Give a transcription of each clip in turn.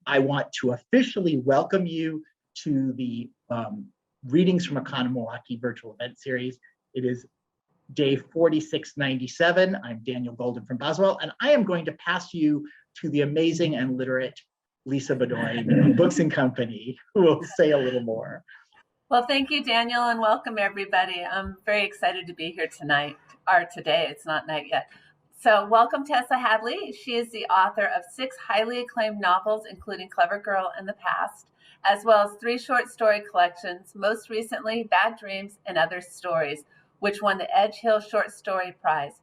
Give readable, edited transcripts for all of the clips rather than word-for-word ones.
I want to officially welcome you to the Readings from Oconomowaukee virtual event series. It is day 4697. I'm Daniel Goldin from Boswell, and I am going to pass you to the amazing and literate Lisa Baudoin of Books Company, who will say a little more. Well, thank you, Daniel, and welcome everybody. I'm very excited to be here tonight, or today, it's not night yet. So welcome Tessa Hadley. She is the author of 6 highly acclaimed novels, including Clever Girl and the Past, as well as 3 short story collections, most recently Bad Dreams and Other Stories, which won the Edge Hill Short Story Prize.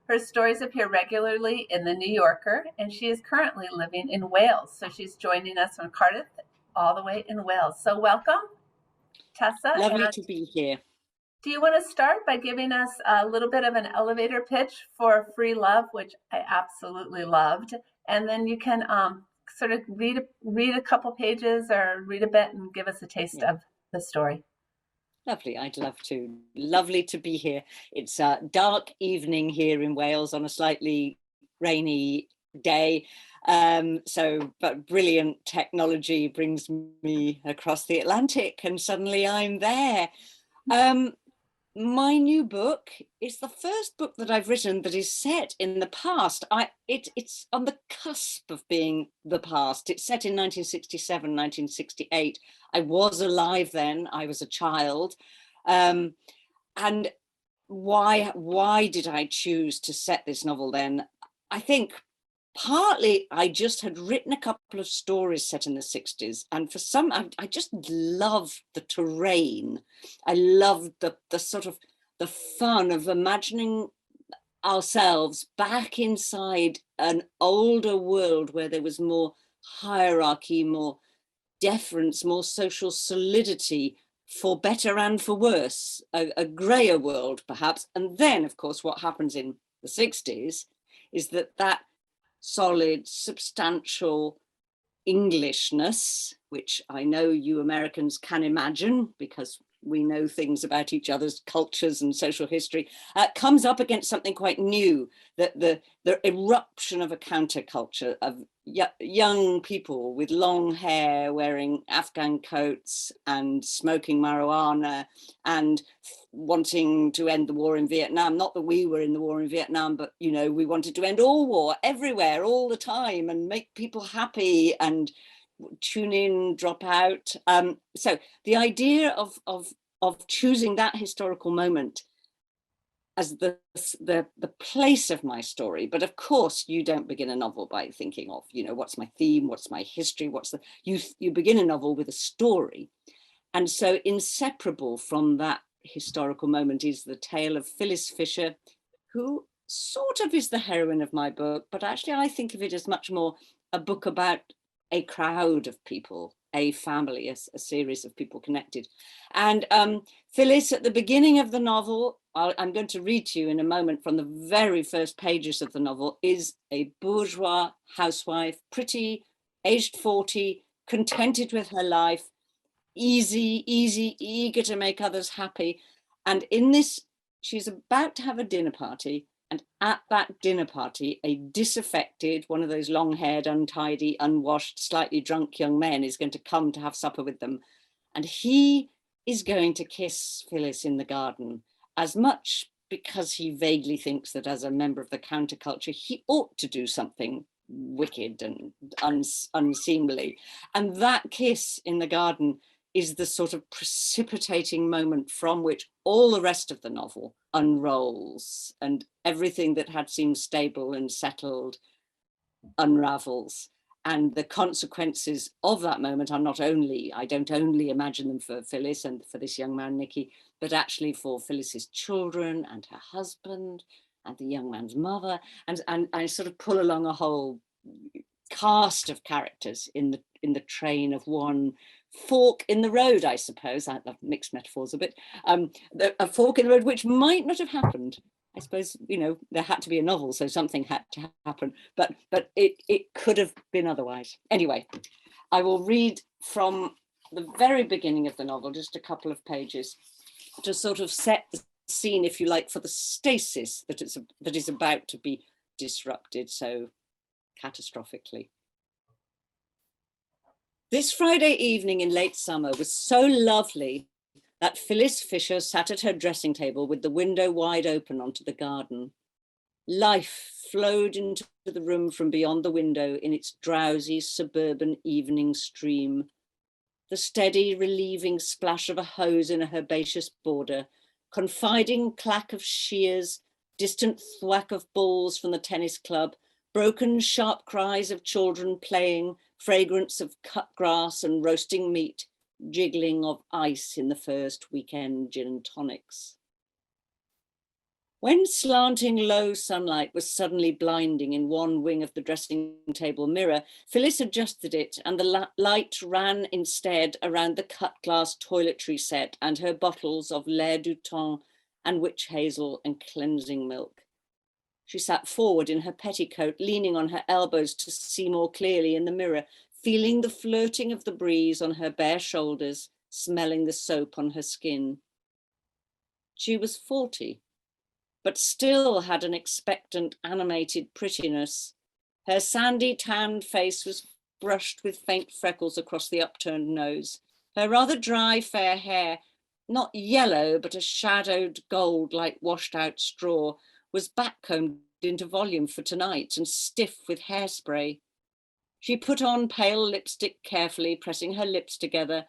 Her stories appear regularly in The New Yorker, and she is currently living in Wales. So she's joining us from Cardiff, all the way in Wales. So welcome, Tessa. Lovely to be here. Do you want to start by giving us a little bit of an elevator pitch for Free Love, which I absolutely loved, and then you can sort of read a couple pages or read a bit and give us a taste of the story. Lovely, I'd love to. Lovely to be here. It's a dark evening here in Wales on a slightly rainy day. But brilliant technology brings me across the Atlantic and suddenly I'm there. My new book is the first book that I've written that is set in the past. It's on the cusp of being the past. It's set in 1967, 1968. I was alive then, I was a child. And why did I choose to set this novel then? I think partly I just had written a couple of stories set in the 60s, and for some I just love the terrain. I loved the sort of the fun of imagining ourselves back inside an older world where there was more hierarchy, more deference, more social solidity, for better and for worse, a grayer world perhaps. And then of course what happens in the 60s is that solid, substantial Englishness, which I know you Americans can imagine because we know things about each other's cultures and social history, comes up against something quite new, that the eruption of a counterculture of young people with long hair wearing Afghan coats and smoking marijuana and wanting to end the war in Vietnam. Not that we were in the war in Vietnam, but you know, we wanted to end all war everywhere all the time and make people happy and tune in, drop out. So the idea of choosing that historical moment as the place of my story, but of course you don't begin a novel by thinking of, you know, what's my theme, what's my history, you begin a novel with a story. And so inseparable from that historical moment is the tale of Phyllis Fisher, who sort of is the heroine of my book, but actually I think of it as much more a book about a crowd of people, a family, a series of people connected. And Phyllis, at the beginning of the novel, I'm going to read to you in a moment from the very first pages of the novel, is a bourgeois housewife, pretty, aged 40, contented with her life, easy, eager to make others happy. And in this, she's about to have a dinner party. And at that dinner party, a disaffected, one of those long-haired, untidy, unwashed, slightly drunk young men is going to come to have supper with them. And he is going to kiss Phyllis in the garden, as much because he vaguely thinks that as a member of the counterculture, he ought to do something wicked and unseemly. And that kiss in the garden is the sort of precipitating moment from which all the rest of the novel unrolls, and everything that had seemed stable and settled unravels. And the consequences of that moment are not only, I don't only imagine them for Phyllis and for this young man, Nicky, but actually for Phyllis's children and her husband and the young man's mother. And I sort of pull along a whole cast of characters in the train of one fork in the road, I suppose. I've mixed metaphors a bit. A fork in the road which might not have happened. I suppose, you know, there had to be a novel, so something had to happen, but it could have been otherwise. Anyway, I will read from the very beginning of the novel, just a couple of pages, to sort of set the scene, if you like, for the stasis that is about to be disrupted so catastrophically. This Friday evening in late summer was so lovely that Phyllis Fisher sat at her dressing table with the window wide open onto the garden. Life flowed into the room from beyond the window in its drowsy suburban evening stream. The steady, relieving splash of a hose in a herbaceous border, confiding clack of shears, distant thwack of balls from the tennis club, broken, sharp cries of children playing, fragrance of cut grass and roasting meat, jiggling of ice in the first weekend gin and tonics. When slanting low sunlight was suddenly blinding in one wing of the dressing table mirror, Phyllis adjusted it and the light ran instead around the cut glass toiletry set and her bottles of lait du temps and witch hazel and cleansing milk. She sat forward in her petticoat, leaning on her elbows to see more clearly in the mirror, feeling the flirting of the breeze on her bare shoulders, smelling the soap on her skin. She was 40. But still had an expectant, animated prettiness. Her sandy tanned face was brushed with faint freckles across the upturned nose. Her rather dry, fair hair, not yellow, but a shadowed gold like washed out straw, was backcombed into volume for tonight and stiff with hairspray. She put on pale lipstick carefully, pressing her lips together,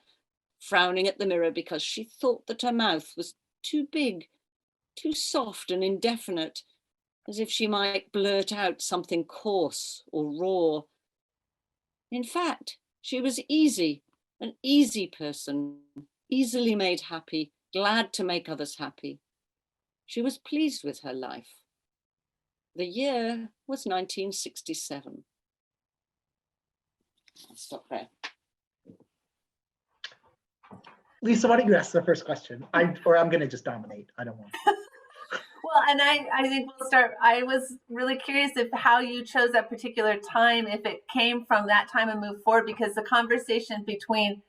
frowning at the mirror because she thought that her mouth was too big, too soft and indefinite, as if she might blurt out something coarse or raw. In fact, she was easy, an easy person, easily made happy, glad to make others happy. She was pleased with her life. The year was 1967. I'll stop there. Lisa, why don't you ask the first question? I'm going to just dominate. I don't want to. Well, and I think we'll start. I was really curious if how you chose that particular time, if it came from that time and moved forward, because the conversation between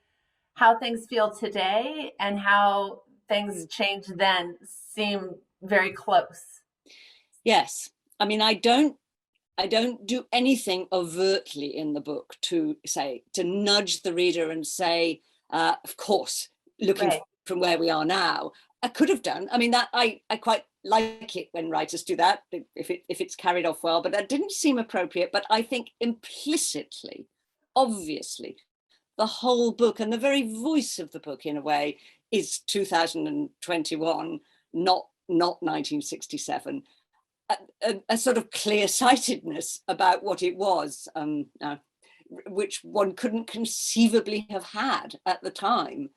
how things feel today and how things changed then seem very close. Yes. I mean, I don't do anything overtly in the book to nudge the reader and say, of course, looking Right. from where we are now. I could have done. I mean, that I quite like it when writers do that, if it's carried off well, but that didn't seem appropriate. But I think implicitly, obviously, the whole book and the very voice of the book, in a way, is 2021, not 1967. A sort of clear-sightedness about what it was, which one couldn't conceivably have had at the time.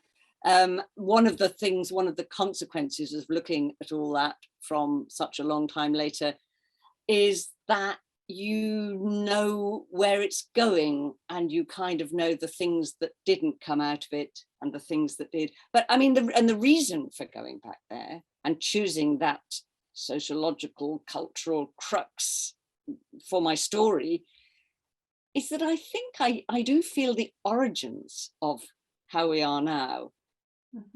One of the consequences of looking at all that from such a long time later is that you know where it's going and you kind of know the things that didn't come out of it and the things that did. But I mean, the reason for going back there and choosing that sociological, cultural crux for my story is that I think I do feel the origins of how we are now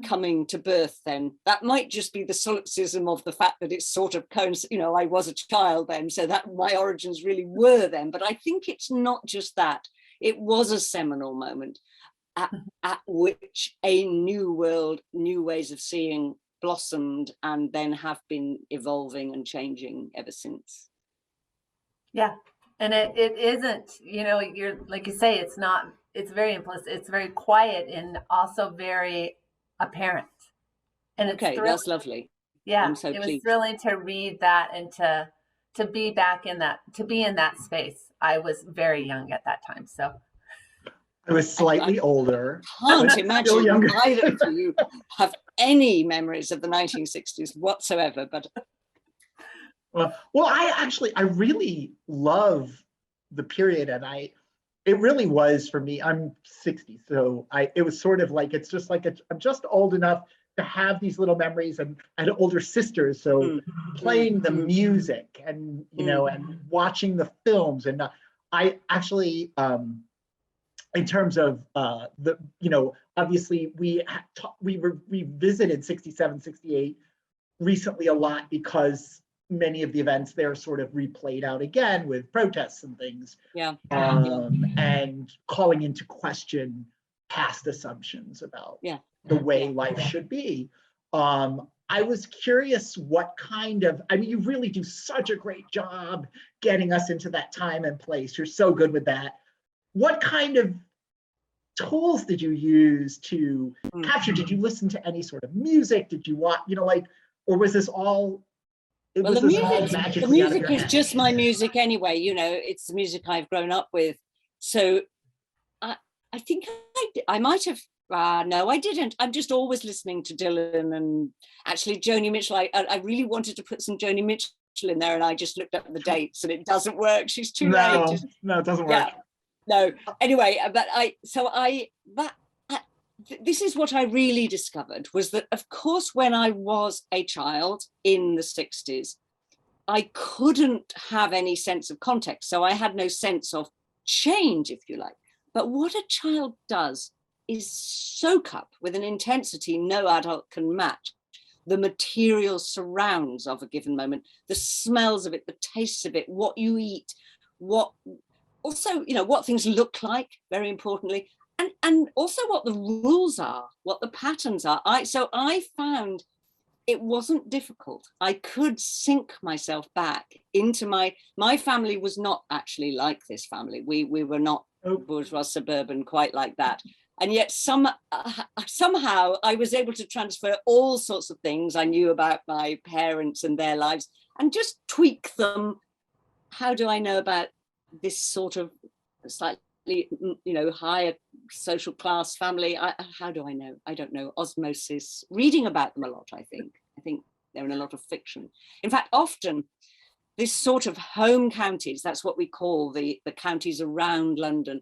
coming to birth then. That might just be the solipsism of the fact that it's sort of I was a child then, so that my origins really were then. But I think it's not just that. It was a seminal moment at which a new world, new ways of seeing blossomed and then have been evolving and changing ever since. Yeah. And it isn't, you're like you say, it's very implicit, it's very quiet and also very apparent. And it's okay, that's lovely. Yeah, I'm so it was pleased. thrilling to read that and to be back in that, to be in that space. I was very young at that time, so. I was slightly older. Can't imagine either of you have any memories of the 1960s whatsoever, but. Well, I really love the period, and it really was for me. I'm 60, so it was sort of like, it's just like I'm just old enough to have these little memories, and I had older sisters, so playing the music and and watching the films, and I actually in terms of obviously we visited 67, 68 recently a lot because many of the events there sort of replayed out again with protests and things. Yeah. And calling into question past assumptions about the way life should be. I was curious what kind of, I mean, you really do such a great job getting us into that time and place. You're so good with that. What kind of tools did you use to capture? Did you listen to any sort of music? Did you watch, or was this all, the music is just my music anyway, it's the music I've grown up with. So I think I might have, no, I didn't. I'm just always listening to Dylan and actually Joni Mitchell. I really wanted to put some Joni Mitchell in there and I just looked up the dates and it doesn't work. She's too late. No, it doesn't work. No, anyway, this is what I really discovered was that, of course, when I was a child in the 60s, I couldn't have any sense of context. So I had no sense of change, if you like. But what a child does is soak up with an intensity no adult can match the material surrounds of a given moment, the smells of it, the tastes of it, what you eat, what things look like, very importantly, and also what the rules are, what the patterns are. So I found it wasn't difficult. I could sink myself back into my family was not actually like this family. We were not bourgeois suburban quite like that. And yet somehow I was able to transfer all sorts of things I knew about my parents and their lives and just tweak them. How do I know about this sort of slightly, higher social class family? How do I know? I don't know. Osmosis, reading about them a lot, I think. I think they're in a lot of fiction. In fact, often this sort of home counties, that's what we call the counties around London,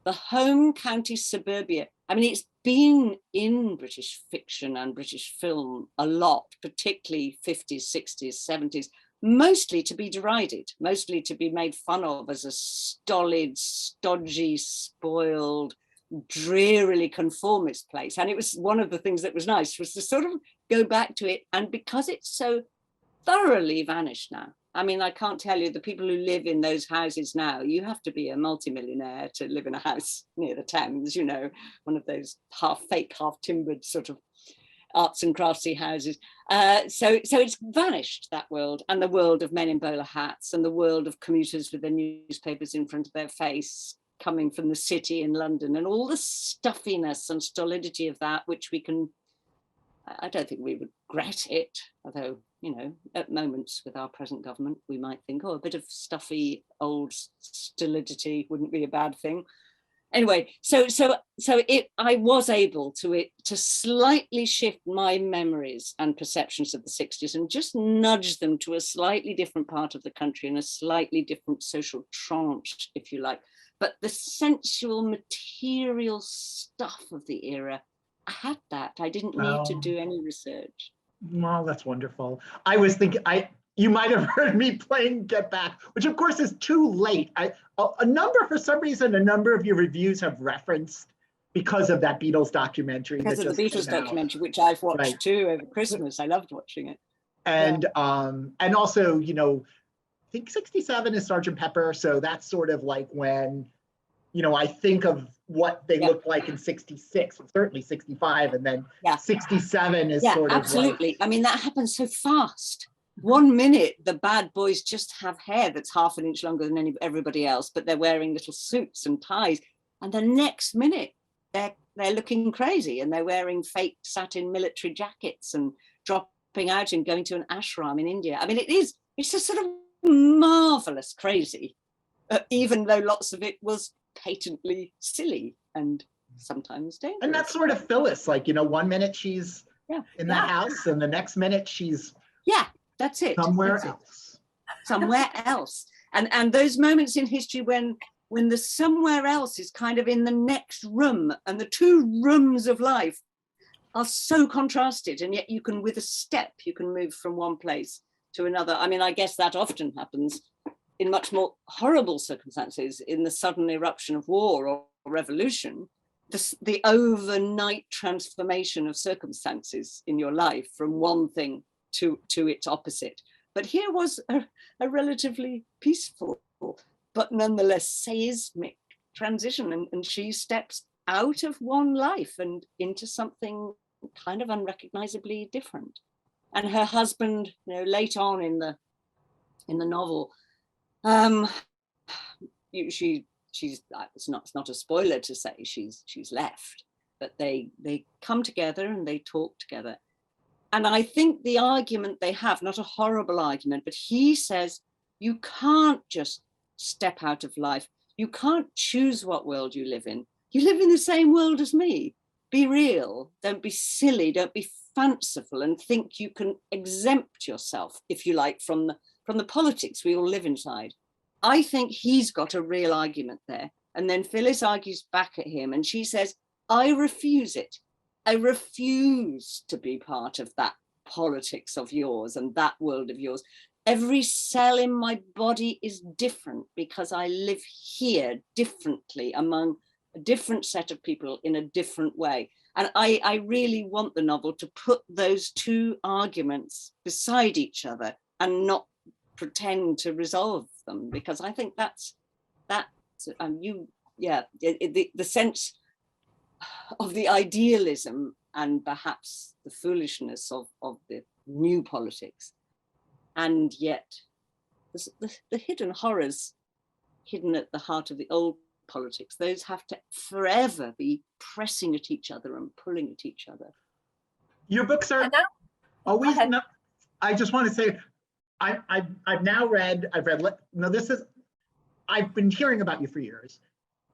the home county suburbia. I mean, it's been in British fiction and British film a lot, particularly 50s, 60s, 70s, mostly to be derided, mostly to be made fun of as a stolid, stodgy, spoiled, drearily conformist place. And it was one of the things that was nice was to sort of go back to it. And because it's so thoroughly vanished now, I mean, I can't tell you the people who live in those houses now, you have to be a multimillionaire to live in a house near the Thames, one of those half fake, half timbered sort of arts and craftsy houses. So it's vanished, that world, and the world of men in bowler hats and the world of commuters with their newspapers in front of their face coming from the city in London and all the stuffiness and stolidity of that, which we can, I don't think we regret it, although, at moments with our present government, we might think, a bit of stuffy old stolidity wouldn't be a bad thing. Anyway, I was able to slightly shift my memories and perceptions of the 60s and just nudge them to a slightly different part of the country and a slightly different social tranche, if you like. But the sensual, material stuff of the era, I had that. I didn't need to do any research. Well, that's wonderful. I was thinking, you might have heard me playing Get Back, which of course is too late. For some reason, a number of your reviews have referenced because of that Beatles documentary. Because of the Beatles documentary, which I've watched too over Christmas. I loved watching it. And also, I think 67 is Sgt. Pepper. So that's sort of like when, I think of what they looked like in 66, certainly 65, and then 67 is sort of absolutely. I mean, that happens so fast. 1 minute, the bad boys just have hair that's half an inch longer than everybody else, but they're wearing little suits and ties. And the next minute, they're looking crazy and they're wearing fake satin military jackets and dropping out and going to an ashram in India. I mean, it's a sort of marvelous crazy, even though lots of it was patently silly and sometimes dangerous. And that's sort of Phyllis, like, 1 minute she's in the house and the next minute she's that's it. Somewhere else. And those moments in history when the somewhere else is kind of in the next room and the two rooms of life are so contrasted, and yet you can, with a step, you can move from one place to another. I mean, I guess that often happens in much more horrible circumstances, in the sudden eruption of war or revolution, the overnight transformation of circumstances in your life from one thing to its opposite. But here was a relatively peaceful, but nonetheless seismic transition. And she steps out of one life and into something kind of unrecognizably different. And her husband, late on in the novel, she's it's not a spoiler to say she's left, but they come together and they talk together. And I think the argument they have, not a horrible argument, but he says, you can't just step out of life. You can't choose what world you live in. You live in the same world as me. Be real. Don't be silly. Don't be fanciful and think you can exempt yourself, if you like, from the politics we all live inside. I think he's got a real argument there. And then Phyllis argues back at him and she says, I refuse it. I refuse to be part of that politics of yours and that world of yours. Every cell in my body is different because I live here differently among a different set of people in a different way. And I really want the novel to put those two arguments beside each other and not pretend to resolve them, because I think the sense of the idealism and perhaps the foolishness of the new politics, and yet the hidden horrors hidden at the heart of the old politics, those have to forever be pressing at each other and pulling at each other. Your books are always not, I just want to say, I've been hearing about you for years.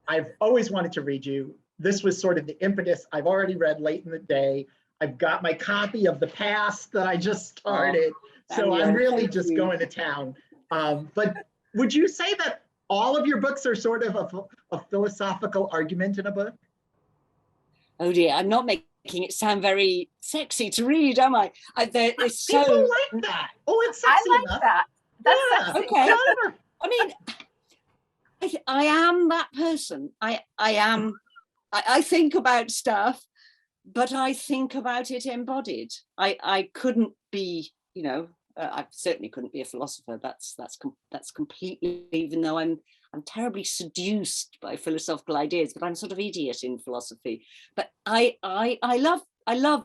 I've always wanted to read you. This was sort of the impetus. I've already read Late in the Day. I've got my copy of The Past that I just started. So I'm really just going to town. But would you say that all of your books are sort of a philosophical argument in a book? Oh dear, I'm not making it sound very sexy to read, am I? People like that. Oh, it's sexy I like enough. that. That's yeah, sexy. okay. I mean, I am that person. I think about stuff, but I think about it embodied. I couldn't be, I certainly couldn't be a philosopher. That's completely, even though I'm terribly seduced by philosophical ideas, but I'm sort of idiot in philosophy. But I love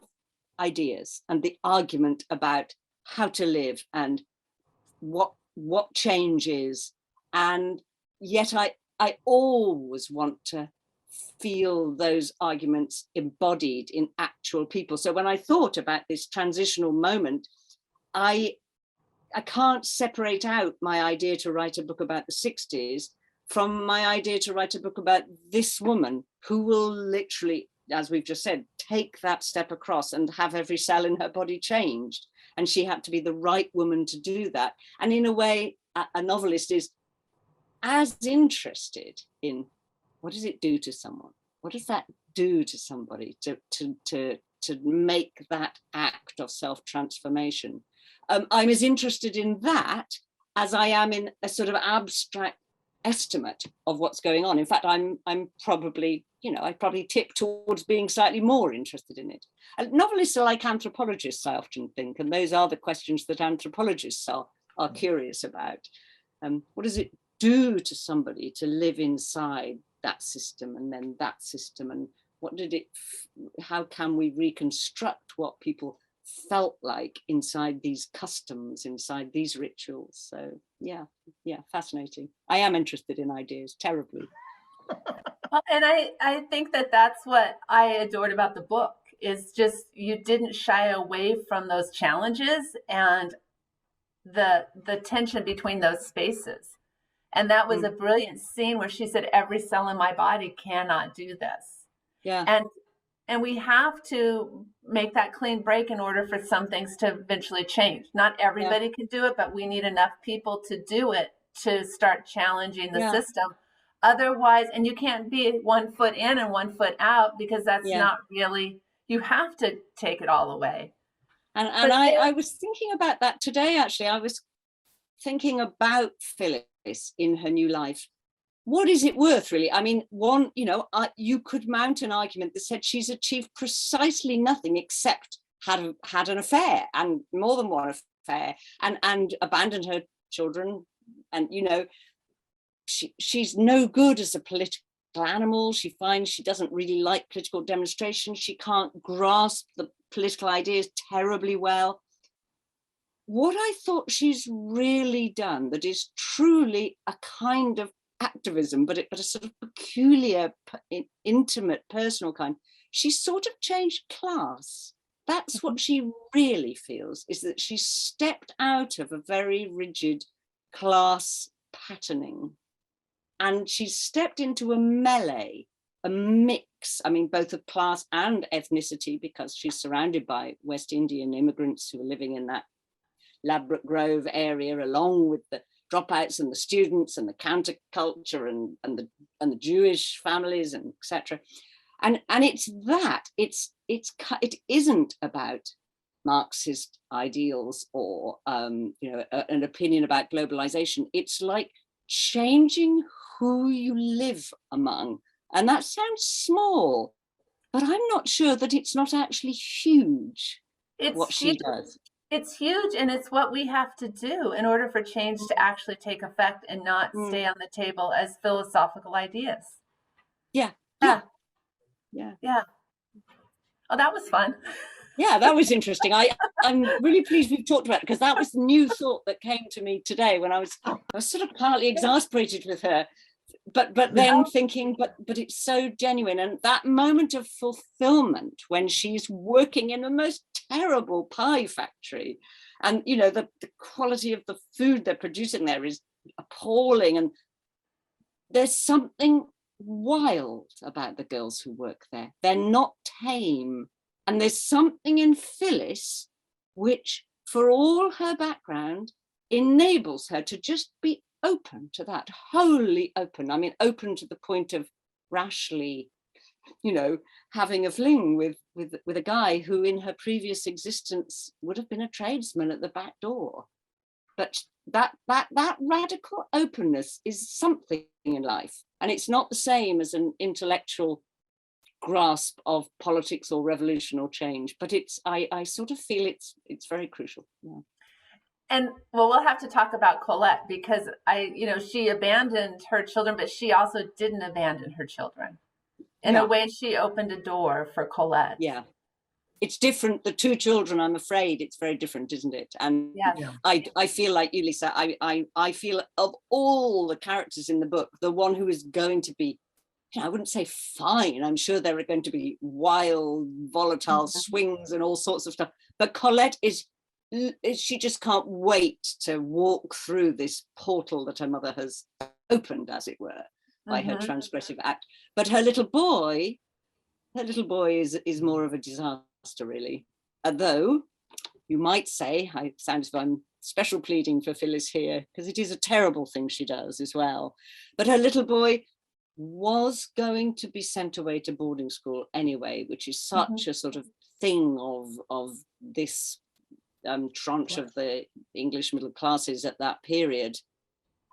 ideas and the argument about how to live and what change is. And yet I always want to feel those arguments embodied in actual people. So when I thought about this transitional moment, I can't separate out my idea to write a book about the 60s from my idea to write a book about this woman who will literally, as we've just said, take that step across and have every cell in her body changed. And she had to be the right woman to do that. And in a way, a novelist is as interested in what does it do to someone? What does that do to somebody to make that act of self-transformation? I'm as interested in that as I am in a sort of abstract estimate of what's going on. In fact, I'm probably, I probably tip towards being slightly more interested in it. And novelists are like anthropologists, I often think, and those are the questions that anthropologists are curious about. What does it do to somebody to live inside that system and then that system, and how can we reconstruct what people felt like inside these customs, inside these rituals? So yeah, fascinating. I am interested in ideas terribly. Well, and I think that's what I adored about the book, is just you didn't shy away from those challenges and the tension between those spaces. And that was a brilliant scene where she said, every cell in my body cannot do this. Yeah. And we have to make that clean break in order for some things to eventually change. Not everybody can do it, but we need enough people to do it to start challenging the system. Otherwise, and you can't be 1 foot in and 1 foot out, because that's not really, you have to take it all away. And I was thinking about that today, actually. I was thinking about Phyllis in her new life. What is it worth, really? I mean, you could mount an argument that said she's achieved precisely nothing except had an affair, and more than one affair, and abandoned her children. And, you know, she's no good as a political animal. She finds she doesn't really like political demonstration. She can't grasp the political ideas terribly well. What I thought she's really done that is truly a kind of activism, but a sort of peculiar, intimate, personal kind, she's sort of changed class. That's what she really feels, is that she's stepped out of a very rigid class patterning, and she's stepped into a melee, a mix, I mean, both of class and ethnicity, because she's surrounded by West Indian immigrants who are living in that Ladbroke Grove area, along with the dropouts and the students and the counterculture and the Jewish families and etc. And it's that it isn't about Marxist ideals or you know, an opinion about globalization. It's like changing who you live among, and that sounds small, but I'm not sure that it's not actually huge. What she does. It's huge, and it's what we have to do in order for change to actually take effect and not stay on the table as philosophical ideas. Yeah. Oh, that was fun. Yeah, that was interesting. I'm really pleased we've talked about it, because that was the new thought that came to me today when I was sort of partly exasperated with her, but then thinking, but it's so genuine. And that moment of fulfillment when she's working in the most terrible pie factory, and you know, the quality of the food they're producing there is appalling, and there's something wild about the girls who work there. They're not tame, and there's something in Phyllis which, for all her background, enables her to just be open to that, wholly open. I mean, open to the point of rashly, you know, having a fling with a guy who in her previous existence would have been a tradesman at the back door. But that radical openness is something in life, and it's not the same as an intellectual grasp of politics or revolution or change, but it's I sort of feel it's very crucial. Yeah. And well, we'll have to talk about Colette, because she abandoned her children, but she also didn't abandon her children. In a way, she opened a door for Colette. Yeah. It's different. The two children, I'm afraid, it's very different, isn't it? And I feel like you, Lisa, I feel of all the characters in the book, the one who is going to be, I wouldn't say fine, I'm sure there are going to be wild, volatile swings and all sorts of stuff. But Colette she just can't wait to walk through this portal that her mother has opened, as it were, by her transgressive act. But her little boy is more of a disaster, really. Although you might say, I sound as if I'm special pleading for Phyllis here, because it is a terrible thing she does as well. But her little boy was going to be sent away to boarding school anyway, which is such a sort of thing of this tranche of the English middle classes at that period,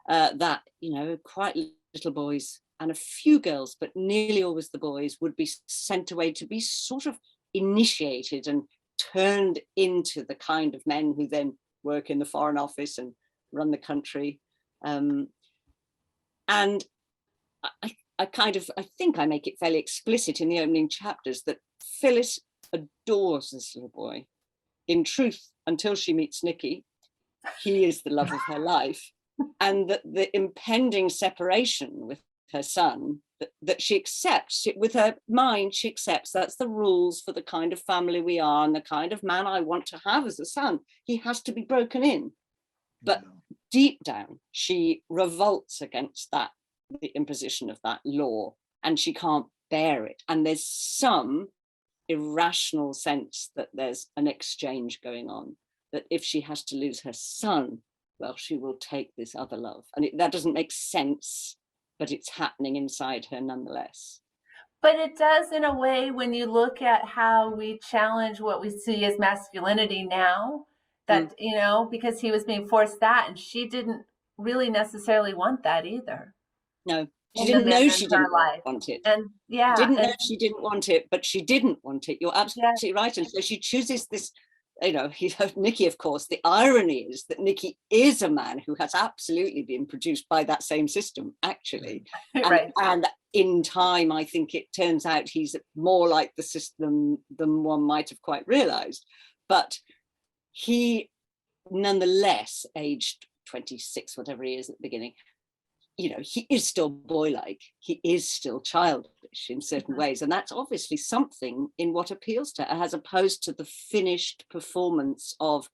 that, you know, quite little boys and a few girls, but nearly always the boys, would be sent away to be sort of initiated and turned into the kind of men who then work in the Foreign Office and run the country. And I think I make it fairly explicit in the opening chapters that Phyllis adores this little boy. In truth, until she meets Nicky, he is the love of her life. And that the impending separation with her son, that she accepts, with her mind, she accepts that's the rules for the kind of family we are and the kind of man I want to have as a son. He has to be broken in. But deep down, she revolts against that, the imposition of that law, and she can't bear it. And there's some irrational sense that there's an exchange going on, that if she has to lose her son, well, she will take this other love. And that doesn't make sense, but it's happening inside her nonetheless. But it does, in a way, when you look at how we challenge what we see as masculinity now, that, you know, because he was being forced that, and she didn't really necessarily want that either. No. She didn't know she didn't want it. And didn't know she didn't want it, but she didn't want it. You're absolutely right. And so she chooses this Nicky, of course, the irony is that Nicky is a man who has absolutely been produced by that same system, actually. Right. And in time, I think it turns out he's more like the system than one might have quite realized. But he, nonetheless, aged 26, whatever he is at the beginning, he is still boy-like, he is still childish in certain ways. And that's obviously something in what appeals to her, as opposed to the finished performance of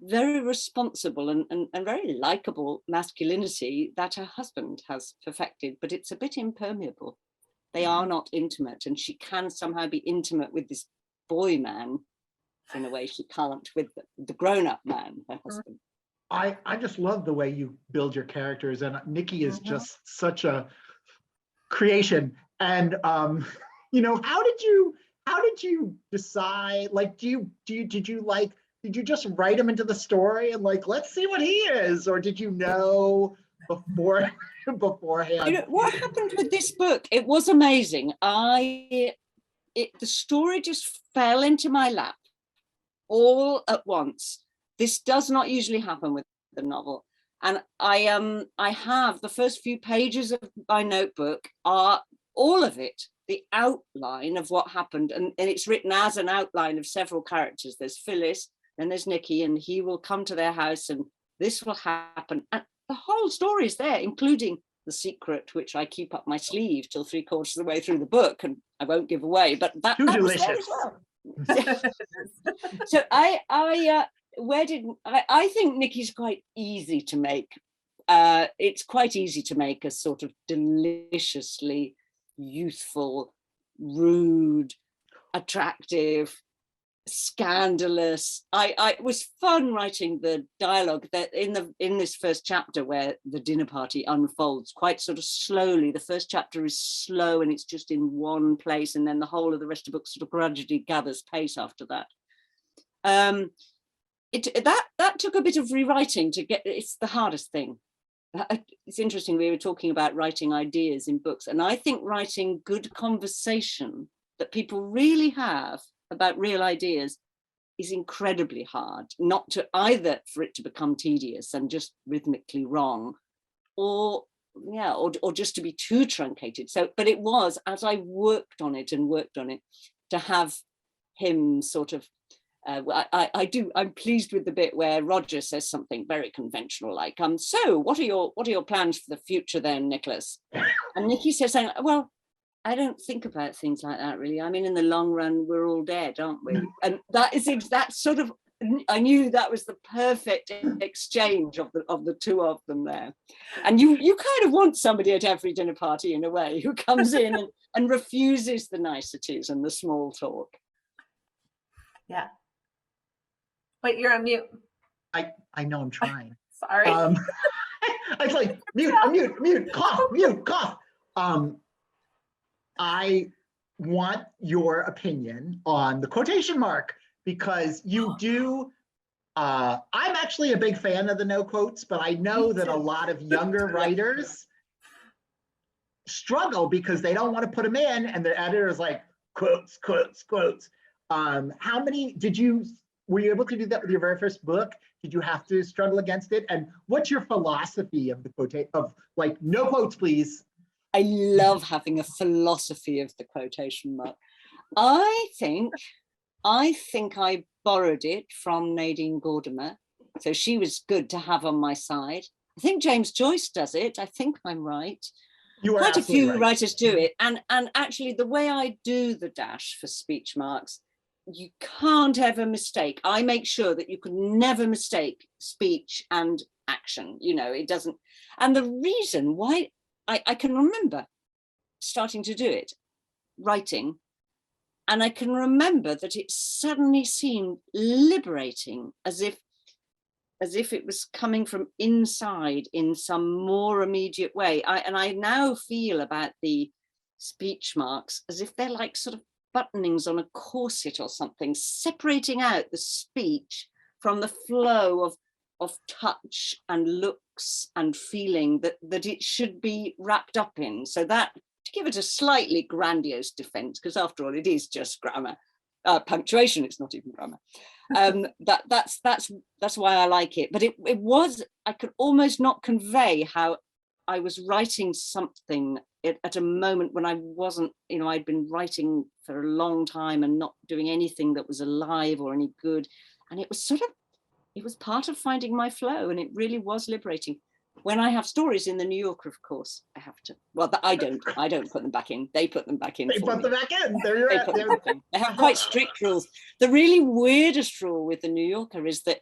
very responsible and very likable masculinity that her husband has perfected, but it's a bit impermeable. They are not intimate, and she can somehow be intimate with this boy man in a way she can't with the grown-up man, her husband. I just love the way you build your characters, and Nicky is just such a creation. And how did you decide? Like, did you just write him into the story and like, let's see what he is, or did you know beforehand? What happened with this book? It was amazing. The story just fell into my lap all at once. This does not usually happen with the novel. And I have the first few pages of my notebook are all of it, the outline of what happened. And it's written as an outline of several characters. There's Phyllis, then there's Nicky, and he will come to their house and this will happen. And the whole story is there, including the secret, which I keep up my sleeve till 3/4 of the way through the book, and I won't give away, but that was there as well. So I think Nicky's quite easy to make. It's quite easy to make a sort of deliciously youthful, rude, attractive, scandalous. It was fun writing the dialogue that in this first chapter where the dinner party unfolds quite sort of slowly. The first chapter is slow and it's just in one place, and then the whole of the rest of the book sort of gradually gathers pace after that. That took a bit of rewriting to get. It's the hardest thing. It's interesting, we were talking about writing ideas in books, and I think writing good conversation that people really have about real ideas is incredibly hard, not to either for it to become tedious and just rhythmically wrong, or just to be too truncated. So, but it was, as I worked on it to have him sort of I'm pleased with the bit where Roger says something very conventional, like, so what are your plans for the future then, Nicholas? And Nicky says something, well, I don't think about things like that really. I mean, in the long run, we're all dead, aren't we? And that sort of, I knew that was the perfect exchange of the two of them there. And you kind of want somebody at every dinner party in a way who comes in and refuses the niceties and the small talk. Yeah. Wait, you're on mute. I know, I'm trying. Sorry. I was like, mute, cough. I want your opinion on the quotation mark, because you do, I'm actually a big fan of the no quotes, but I know that a lot of younger writers struggle because they don't want to put them in, and the editor is like, quotes. How many were you able to do that with your very first book? Did you have to struggle against it? And what's your philosophy of the quotation of like, no quotes, please? I love having a philosophy of the quotation mark. I think I borrowed it from Nadine Gordimer, so she was good to have on my side. I think James Joyce does it. I think I'm right. You are quite a few right. writers do it, and actually the way I do the dash for speech marks, you can't ever mistake. I make sure that you can never mistake speech and action. It doesn't. And the reason why I can remember starting to do it, writing, and I can remember that it suddenly seemed liberating, as if it was coming from inside in some more immediate way. I now feel about the speech marks as if they're like sort of buttonings on a corset or something, separating out the speech from the flow of touch and looks and feeling that it should be wrapped up in. So that, to give it a slightly grandiose defense, because after all, it is just grammar, punctuation. It's not even grammar. That's why I like it. But it was, I could almost not convey how I was writing something at a moment when I wasn't, you know, I'd been writing for a long time and not doing anything that was alive or any good. And it was sort of, it was part of finding my flow, and it really was liberating. When I have stories in the New Yorker, of course, I have to, well, I don't put them back in. They put them back in. They put them back in. There you're at. They have quite strict rules. The really weirdest rule with the New Yorker is that,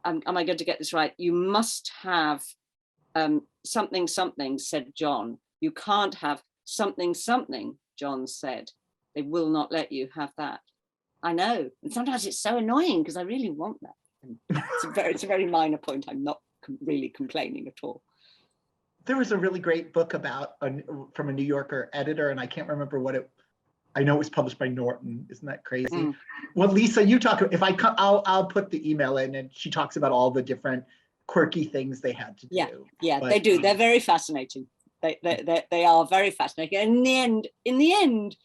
am I going to get this right? You must have something, something, said John. You can't have something, something, John said. They will not let you have that. I know. And sometimes it's so annoying because I really want that. And it's a very minor point. I'm not really complaining at all. There was a really great book about from a New Yorker editor, and I can't remember what it. I know it was published by Norton. Isn't that crazy? Mm. Well, Lisa, you talk. If I come, I'll put the email in, and she talks about all the different quirky things they had to do. Yeah, but, they do. They're very fascinating. They are very fascinating. And in the end,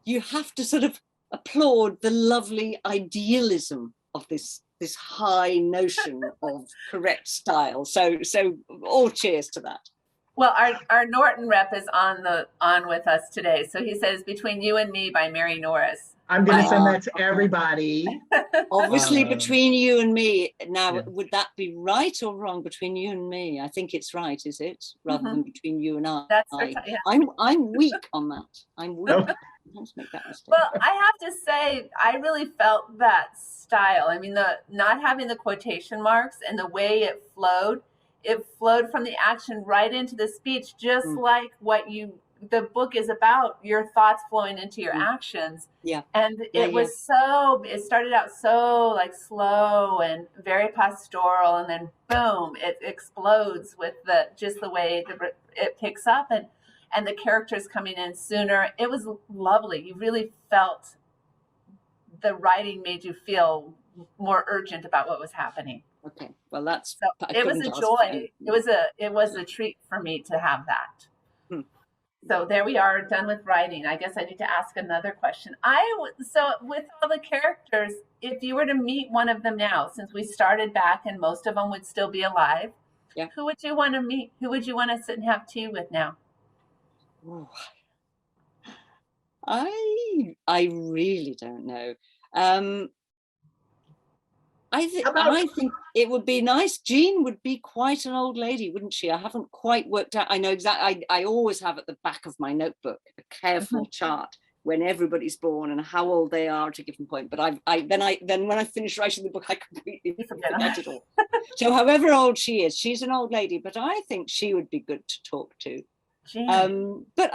you have to sort of applaud the lovely idealism of this high notion of correct style. So all cheers to that. Well, our Norton rep is on with us today. So he says, Between You and Me by Mary Norris. I'm going to send that to everybody. Obviously, Between You and Me. Now, yeah. Would that be right or wrong? Between You and Me? I think it's right, is it? Rather than Between You and I. That's yeah. I'm weak on that. I'm weak. Don't make that mistake. Well, I have to say, I really felt that style. I mean, the not having the quotation marks and the way it flowed from the action right into the speech, just like what the book is about, your thoughts flowing into your actions. Yeah. And it started out so like slow and very pastoral, and then boom, it explodes with the way it picks up and the characters coming in sooner. It was lovely. You really felt the writing made you feel more urgent about what was happening. Okay. Well, that's so it was a joy. It was a treat for me to have that. So there we are, done with writing. I guess I need to ask another question. So with all the characters, if you were to meet one of them now, since we started back and most of them would still be alive, who would you want to meet? Who would you want to sit and have tea with now? Oh, I really don't know. I think it would be nice. Jean would be quite an old lady, wouldn't she? I haven't quite worked out. I know exactly. I always have at the back of my notebook a careful chart when everybody's born and how old they are at a given point. But then when I finish writing the book, I completely forget it all. So however old she is, she's an old lady. But I think she would be good to talk to. But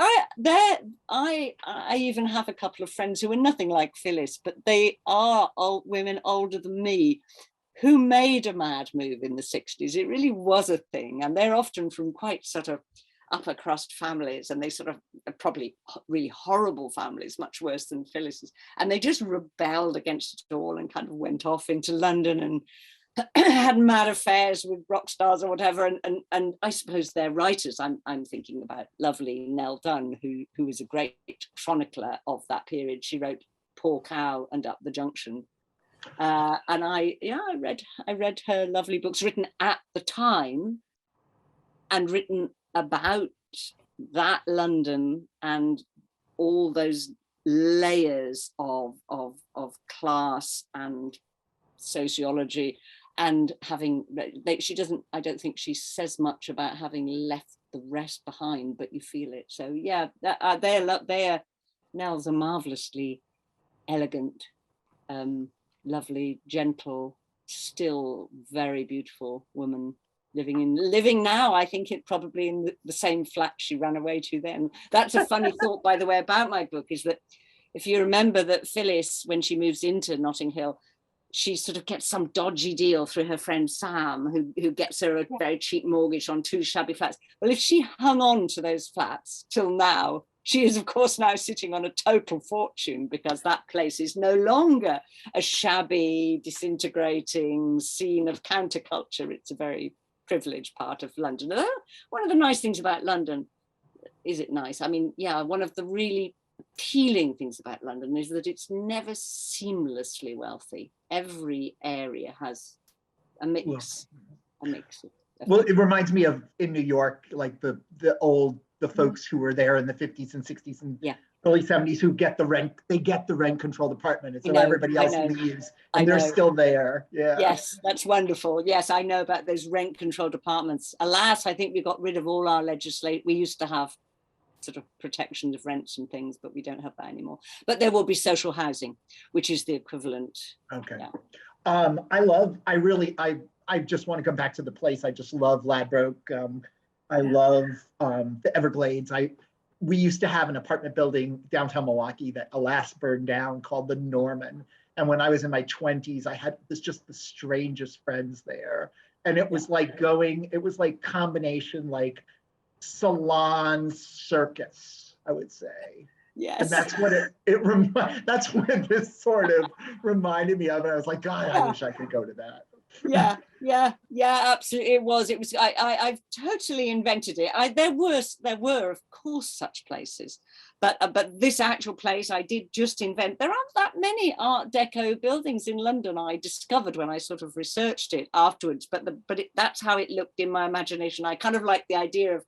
I even have a couple of friends who are nothing like Phyllis, but they are women older than me who made a mad move in the 60s. It really was a thing, and they're often from quite sort of upper crust families, and they sort of probably really horrible families, much worse than Phyllis's, and they just rebelled against it all and kind of went off into London and had mad affairs with rock stars or whatever, and I suppose they're writers. I'm thinking about lovely Nell Dunn, who was a great chronicler of that period. She wrote Poor Cow and Up the Junction, and I read her lovely books written at the time and written about that London and all those layers of class and sociology. And I don't think she says much about having left the rest behind, but you feel it. So yeah, Nell's a marvelously elegant, lovely, gentle, still very beautiful woman living now. I think it probably in the same flat she ran away to then. That's a funny thought, by the way, about my book, is that if you remember that Phyllis, when she moves into Notting Hill, she sort of gets some dodgy deal through her friend Sam, who gets her a very cheap mortgage on 2 shabby flats. Well, if she hung on to those flats till now, she is, of course, now sitting on a total fortune, because that place is no longer a shabby, disintegrating scene of counterculture. It's a very privileged part of London. One of the nice things about London, is it nice? I mean, yeah, one of the really appealing things about London is that it's never seamlessly wealthy. Every area has a mix. Well, it reminds me of in New York, like the folks who were there in the 50s and 60s and early 70s who get the rent, they get the rent control department. And so everybody else leaves and they're still there. Yeah. Yes, that's wonderful. Yes, I know about those rent control departments. Alas, I think we got rid of all our legislation. We used to have sort of protections of rents and things, but we don't have that anymore. But there will be social housing, which is the equivalent. Okay. Yeah. I just want to come back to the place. I just love Ladbroke. I love the Everglades. We used to have an apartment building downtown Milwaukee that alas burned down called the Norman. And when I was in my 20s, I had just the strangest friends there. And it was like combination like salon circus, I would say. Yes. And that's what that's what this sort of reminded me of. And I was like, God, I wish I could go to that. Yeah, absolutely. It was. I've totally invented it. There were, of course, such places, but this actual place I did just invent. There aren't that many Art Deco buildings in London. I discovered when I sort of researched it afterwards. That's how it looked in my imagination. I kind of like the idea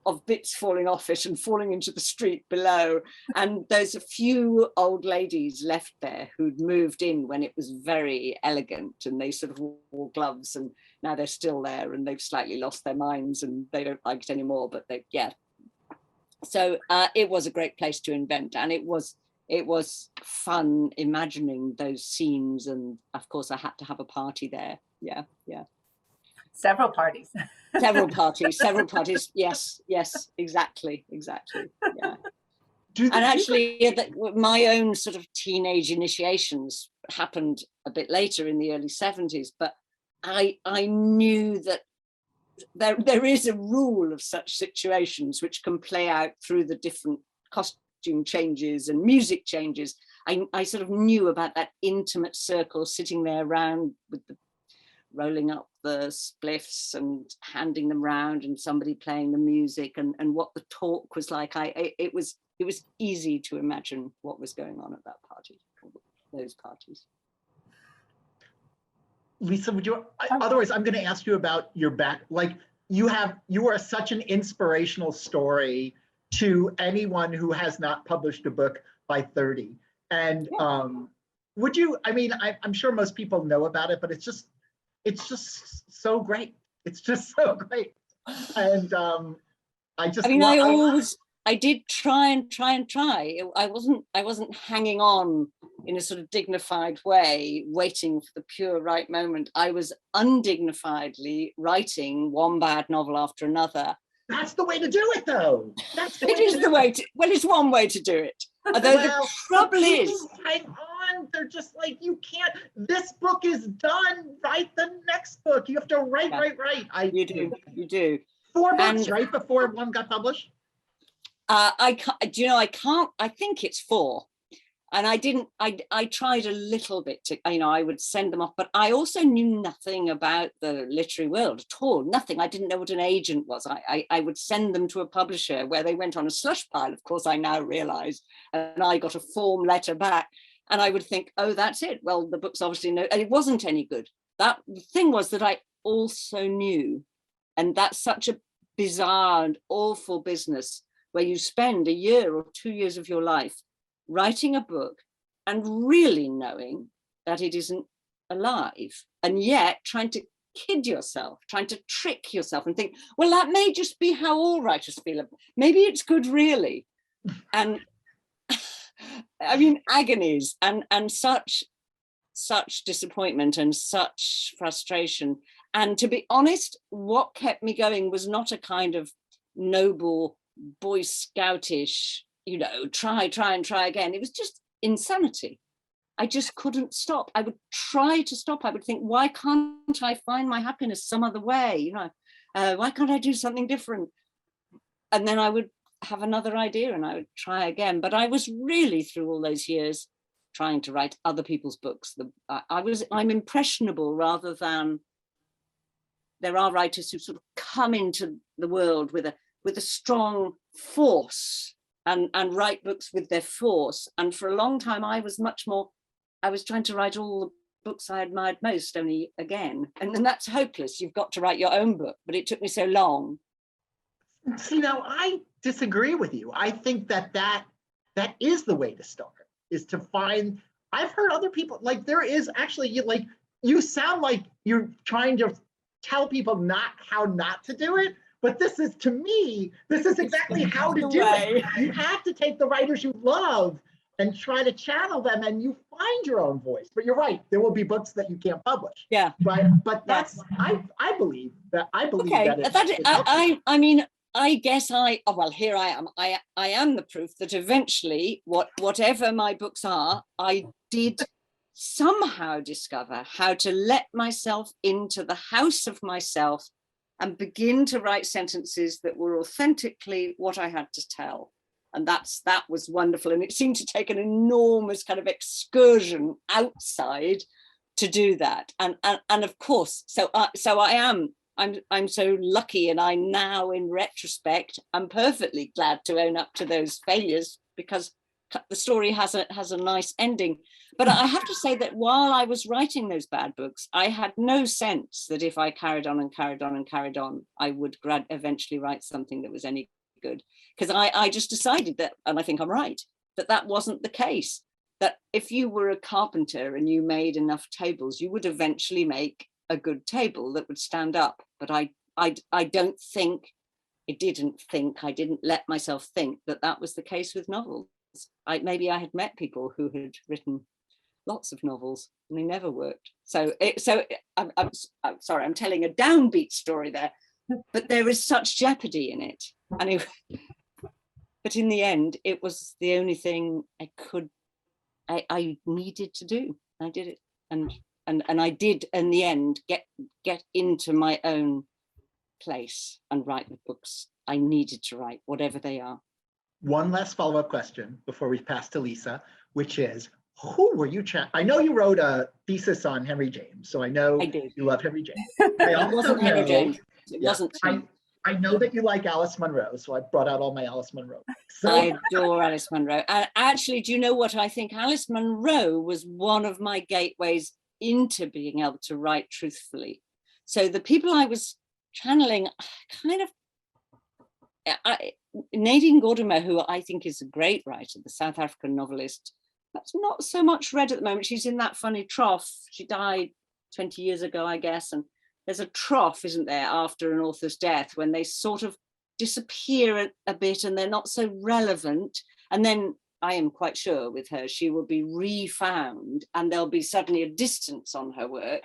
of bits falling off it and falling into the street below. And there's a few old ladies left there who'd moved in when it was very elegant and they sort of wore gloves, and now they're still there and they've slightly lost their minds and they don't like it anymore, but So it was a great place to invent, and it was fun imagining those scenes. And of course I had to have a party there. Yeah. Several parties. Several parties. Yes, exactly. Yeah. And actually, my own sort of teenage initiations happened a bit later in the early 70s, but I knew that there is a rule of such situations which can play out through the different costume changes and music changes. I sort of knew about that intimate circle sitting there around with the rolling up the spliffs and handing them round and somebody playing the music and what the talk was like. It was easy to imagine what was going on at that party, those parties. Lisa, otherwise I'm going to ask you about your back. Like you are such an inspirational story to anyone who has not published a book by 30. And I'm sure most people know about it, but it's just so great. It's just so great. And I did try and try. I wasn't hanging on in a sort of dignified way, waiting for the pure right moment. I was undignifiedly writing one bad novel after another. That's the way to do it, though. It's one way to do it. Although the trouble is, hang on. They're just like, you can't. This book is done. Write the next book. You have to write. You do. 4 books, right, before one got published. I can't. I think it's 4. And I tried a little bit to, I would send them off, but I also knew nothing about the literary world at all, nothing. I didn't know what an agent was. I would send them to a publisher where they went on a slush pile, of course, I now realize, and I got a form letter back, and I would think, oh, that's it. Well, the book's obviously no, and it wasn't any good. The thing was that I also knew, and that's such a bizarre and awful business where you spend a year or 2 years of your life writing a book and really knowing that it isn't alive, and yet trying to kid yourself, trying to trick yourself and think, well, that may just be how all writers feel. Maybe it's good, really. And I mean, agonies and such disappointment and such frustration. And to be honest, what kept me going was not a kind of noble Boy Scoutish, try again. It was just insanity. I just couldn't stop. I would try to stop. I would think, why can't I find my happiness some other way? Why can't I do something different? And then I would have another idea and I would try again. But I was really, through all those years, trying to write other people's books. I'm impressionable rather than there are writers who sort of come into the world with a strong force and write books with their force. And for a long time, I was trying to write all the books I admired most, only again. And then that's hopeless. You've got to write your own book, but it took me so long. See, now I disagree with you. I think that is the way to start, is to find, I've heard other people, like there is actually, you sound like you're trying to tell people how not to do it, but to me, this is exactly how to do it. You have to take the writers you love and try to channel them, and you find your own voice. But you're right, there will be books that you can't publish. Yeah. But that's, I believe that I mean, I guess well, here I am. I am the proof that eventually, whatever my books are, I did somehow discover how to let myself into the house of myself and begin to write sentences that were authentically what I had to tell. And that was wonderful. And it seemed to take an enormous kind of excursion outside to do that. And of course, so I'm so lucky, and I now, in retrospect, I'm perfectly glad to own up to those failures, because the story has a nice ending. But I have to say that while I was writing those bad books, I had no sense that if I carried on and carried on and carried on, I would eventually write something that was any good. Because I just decided that, and I think I'm right, that wasn't the case. That if you were a carpenter and you made enough tables, you would eventually make a good table that would stand up. But I don't think, I didn't let myself think that was the case with novels. Maybe I had met people who had written lots of novels and they never worked. So I'm sorry, I'm telling a downbeat story there, but there is such jeopardy in it. But in the end, it was the only thing I needed to do. I did it, and I did in the end get into my own place and write the books I needed to write, whatever they are. One last follow-up question before we pass to Lisa, which is, who were you? I know you wrote a thesis on Henry James, so I know you love Henry James. I also know, Henry James. It wasn't. I know that you like Alice Munro, so I brought out all my Alice Munro. So I adore Alice Munro. And actually, do you know what? I think Alice Munro was one of my gateways into being able to write truthfully. So the people I was channeling, Nadine Gordimer, who I think is a great writer, the South African novelist, that's not so much read at the moment. She's in that funny trough. She died 20 years ago, I guess. And there's a trough, isn't there, after an author's death, when they sort of disappear a bit and they're not so relevant. And then I am quite sure with her, she will be refound and there'll be suddenly a distance on her work.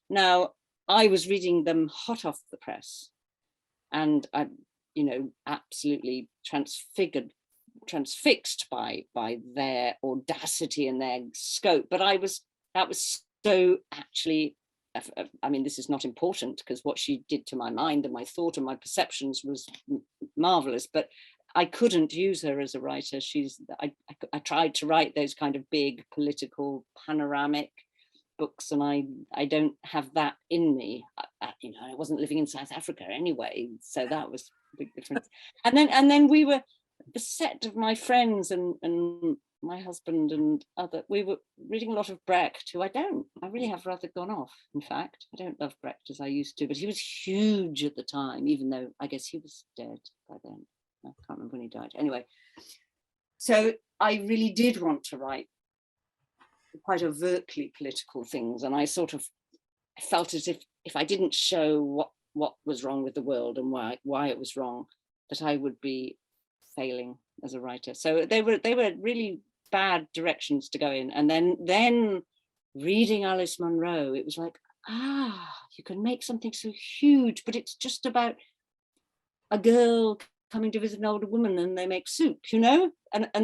Now, I was reading them hot off the press, and I, absolutely transfixed by their audacity and their scope. But that was so actually, I mean, this is not important because what she did to my mind and my thought and my perceptions was marvelous, but I couldn't use her as a writer. I tried to write those kind of big political panoramic books, and I don't have that in me. I wasn't living in South Africa anyway, so that was a big difference. And then we were, the set of my friends and my husband and we were reading a lot of Brecht, who I really have rather gone off. In fact, I don't love Brecht as I used to, but he was huge at the time, even though I guess he was dead by then. I can't remember when he died. Anyway, so I really did want to write quite overtly political things, and I felt as if I didn't show what was wrong with the world and why it was wrong, that I would be failing as a writer. So they were really bad directions to go in. And then reading Alice Munro, it was like, you can make something so huge, but it's just about a girl coming to visit an older woman and they make soup, and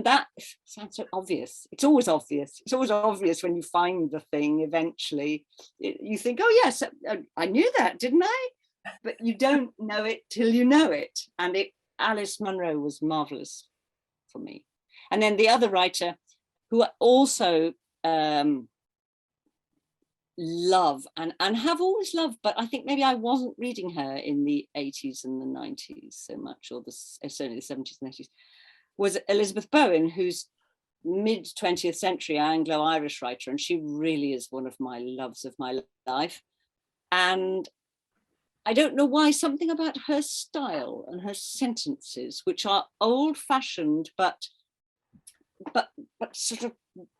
that sounds so obvious. It's always obvious when you find the thing eventually. You think, oh yes, I knew that, didn't I? But you don't know it till you know it. And Alice Munro was marvelous for me. And then the other writer who I also love and have always loved, but I think maybe I wasn't reading her in the 80s and the 90s so much, or certainly the 70s and 80s, was Elizabeth Bowen, who's mid-20th century Anglo-Irish writer, and she really is one of my loves of my life. And I don't know why, something about her style and her sentences, which are old-fashioned but sort of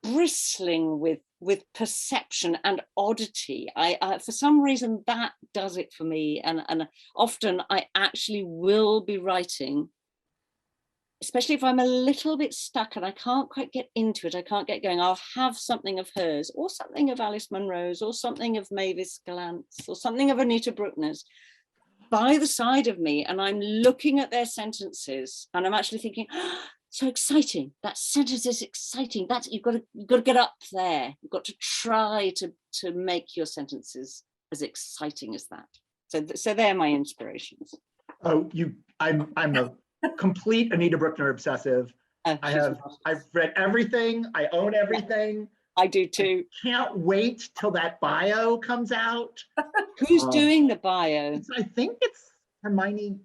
bristling with perception and oddity. I for some reason that does it for me, and often I actually will be writing, especially if I'm a little bit stuck and I can't quite get into it, I can't get going, I'll have something of hers or something of Alice Munro's or something of Mavis Gallant's or something of Anita Bruckner's by the side of me, and I'm looking at their sentences and I'm actually thinking, oh, so exciting, that sentence is exciting, that's you've got to get up there, you've got to try to make your sentences as exciting as that. So they're my inspirations. Oh, I'm a complete Anita Bruckner obsessive. I've read everything. I own everything. I do too. Can't wait till that bio comes out. Who's doing the bio? I think it's Hermione.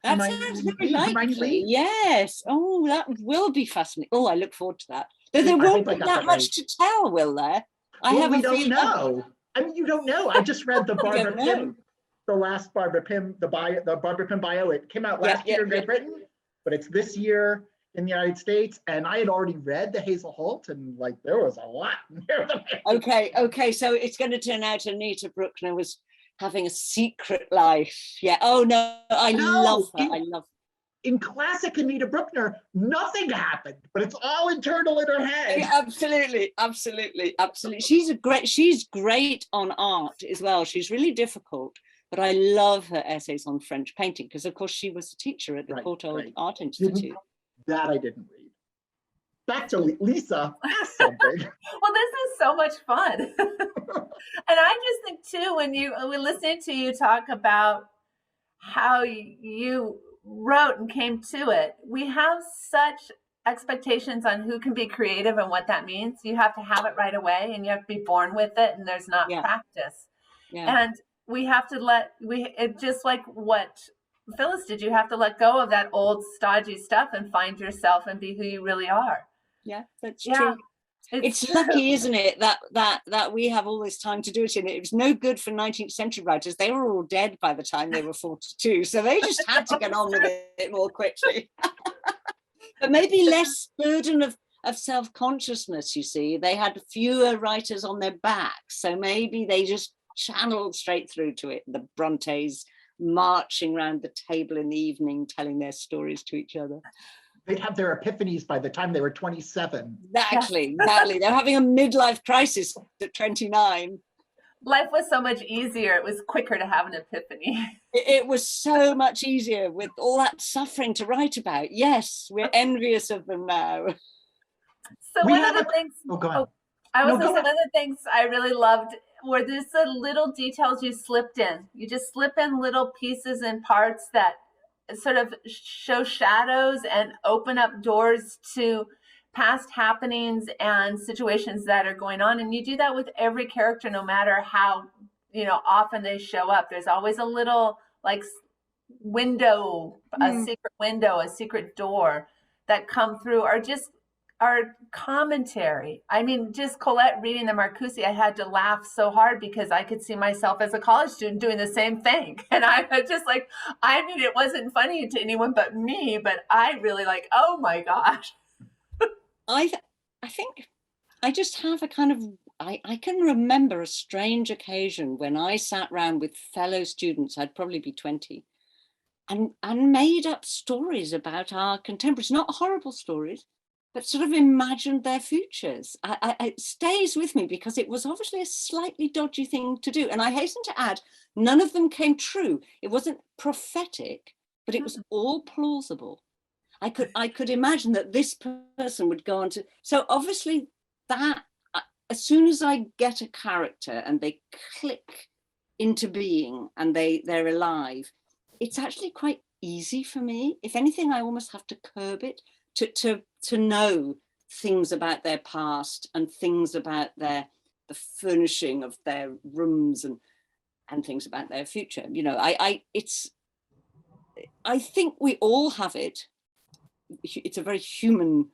That sounds very likely. Yes. Oh, that will be fascinating. Oh, I look forward to that. Though there won't be that much to tell, will there? We don't know. I mean, you don't know. I just read the Barbara Pym. The last Barbara Pym, the Barbara Pym bio. It came out last year in Great Britain, but it's this year in the United States. And I had already read the Hazel Holt, and like there was a lot in there. Okay. So it's going to turn out Anita Bruckner was having a secret life. Yeah. Oh no, I love her. I love her. In classic Anita Bruckner, nothing happened, but it's all internal in her head. Yeah, absolutely. She's great on art as well. She's really difficult. But I love her essays on French painting because, of course, she was a teacher at the Courtauld Art Institute. That I didn't read. Back to Lisa, ask something. Well, this is so much fun. And I just think, too, when we're listening to you talk about how you wrote and came to it, we have such expectations on who can be creative and what that means. You have to have it right away and you have to be born with it, and there's not practice. Yeah. And we have to just like what Phyllis did, you have to let go of that old stodgy stuff and find yourself and be who you really are. Yeah, that's true. It's lucky, isn't it, that we have all this time to do it in. It was no good for 19th century writers. They were all dead by the time they were 42, so they just had to get on with it more quickly. But maybe less burden of self-consciousness, you see. They had fewer writers on their backs, so maybe they just channeled straight through to it. The Brontes marching around the table in the evening telling their stories to each other. They'd have their epiphanies by the time they were 27. Exactly. They're having a midlife crisis at 29. Life was so much easier. It was quicker to have an epiphany. It was so much easier with all that suffering to write about. Yes, we're envious of them now. So one of the things one of the things I really loved were these little details you slipped in. You just slip in little pieces and parts that sort of show shadows and open up doors to past happenings and situations that are going on. And you do that with every character, no matter how often they show up. There's always a little like window, a secret window, a secret door that come through, or just our commentary. I mean, just Colette reading the Marcuse, I had to laugh so hard because I could see myself as a college student doing the same thing. And I was just like, I mean, it wasn't funny to anyone but me, but I really like, oh my gosh. I think I just have a kind of, I can remember a strange occasion when I sat around with fellow students, I'd probably be 20, and made up stories about our contemporaries, not horrible stories, but sort of imagined their futures. It stays with me because it was obviously a slightly dodgy thing to do. And I hasten to add, none of them came true. It wasn't prophetic, but it was all plausible. I could imagine that this person would go on to, so obviously that, as soon as I get a character and they click into being and they're alive, it's actually quite easy for me. If anything, I almost have to curb it to know things about their past and things about the furnishing of their rooms and things about their future. I think we all have it, it's a very human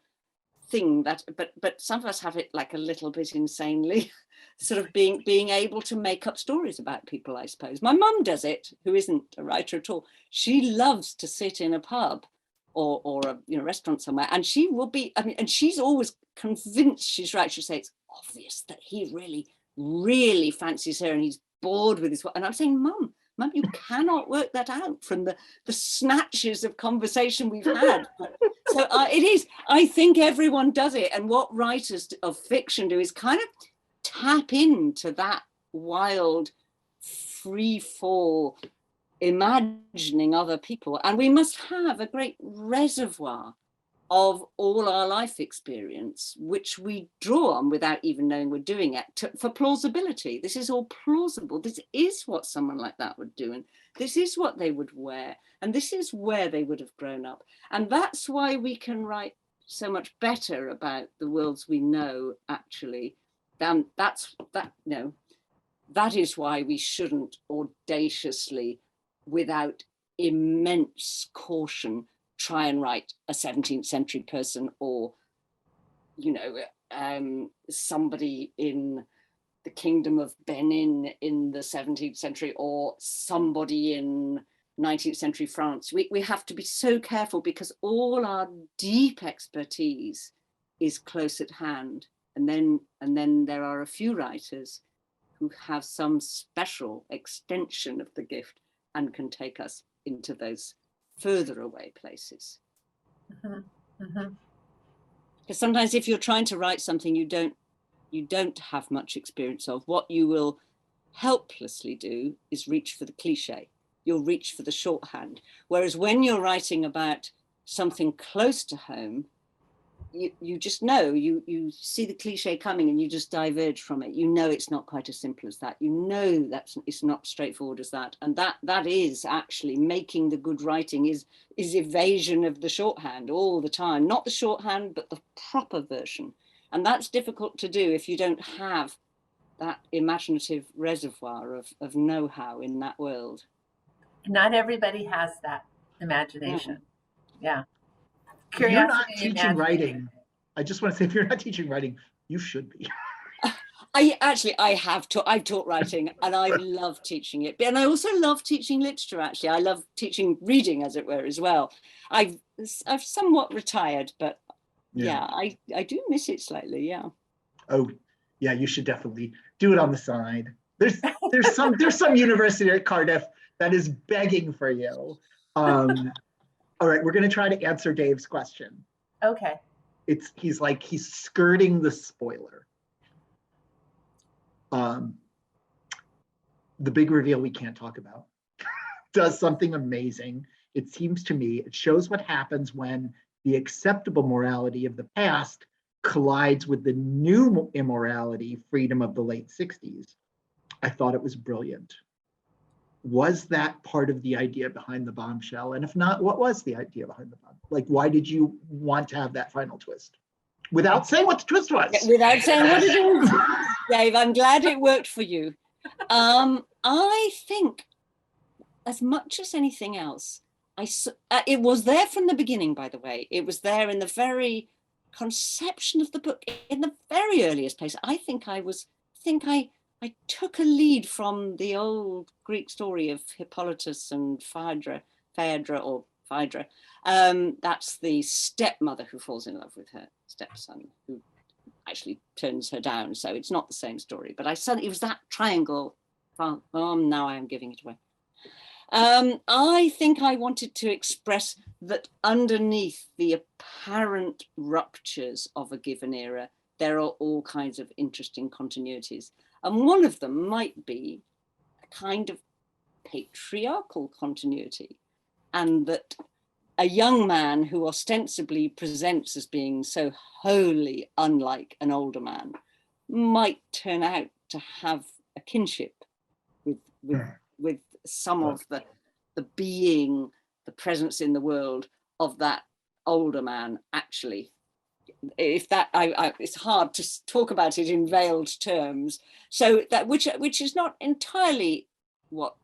thing that, but some of us have it like a little bit insanely, sort of being able to make up stories about people, I suppose. My mum does it, who isn't a writer at all. She loves to sit in a pub or a restaurant somewhere, and she will be, I mean, and she's always convinced she's right. She'll say it's obvious that he really, really fancies her and he's bored with his work. And I'm saying, Mum, you cannot work that out from the snatches of conversation we've had. So it is, I think everyone does it. And what writers of fiction do is kind of tap into that wild, free fall, imagining other people. And we must have a great reservoir of all our life experience, which we draw on without even knowing we're doing it, for plausibility. This is all plausible. This is what someone like that would do, and this is what they would wear, and this is where they would have grown up. And that's why we can write so much better about the worlds we know, actually. That is why we shouldn't audaciously, without immense caution, try and write a 17th century person, or somebody in the kingdom of Benin in the 17th century, or somebody in 19th century France. We have to be so careful, because all our deep expertise is close at hand, and then there are a few writers who have some special extension of the gift and can take us into those further away places. Because sometimes if you're trying to write something you don't have much experience of, what you will helplessly do is reach for the cliche. You'll reach for the shorthand. Whereas when you're writing about something close to home, you just know, you see the cliche coming and you just diverge from it. You know it's not quite as simple as that. You know that it's not straightforward as that. And that is actually making the good writing, is evasion of the shorthand all the time. Not the shorthand, but the proper version. And that's difficult to do if you don't have that imaginative reservoir of know-how in that world. Not everybody has that imagination. Yeah. If you're not teaching writing, I just want to say, if you're not teaching writing, you should be. I've taught writing, and I love teaching it. And I also love teaching literature, actually. I love teaching reading, as it were, as well. I've somewhat retired, but yeah, I do miss it slightly, yeah. Oh, yeah, you should definitely do it on the side. There's some university at Cardiff that is begging for you. All right, we're going to try to answer Dave's question. Okay. He's skirting the spoiler. The big reveal we can't talk about does something amazing. It seems to me, it shows what happens when the acceptable morality of the past collides with the new immorality, freedom of the late 60s. I thought it was brilliant. Was that part of the idea behind the bombshell? And if not, what was the idea behind the bombshell? Like, why did you want to have that final twist? Without saying what the twist was. Without saying what it is. Dave, I'm glad it worked for you. I think, as much as anything else, it was there from the beginning, by the way. It was there in the very conception of the book, in the very earliest place. I took a lead from the old Greek story of Hippolytus and Phaedra. That's the stepmother who falls in love with her stepson, who actually turns her down. So it's not the same story, but it was that triangle. Now I am giving it away. I think I wanted to express that underneath the apparent ruptures of a given era, there are all kinds of interesting continuities. And one of them might be a kind of patriarchal continuity, and that a young man who ostensibly presents as being so wholly unlike an older man might turn out to have a kinship with some of the being, the presence in the world of that older man, actually. If that, it's hard to talk about it in veiled terms. So that which is not entirely what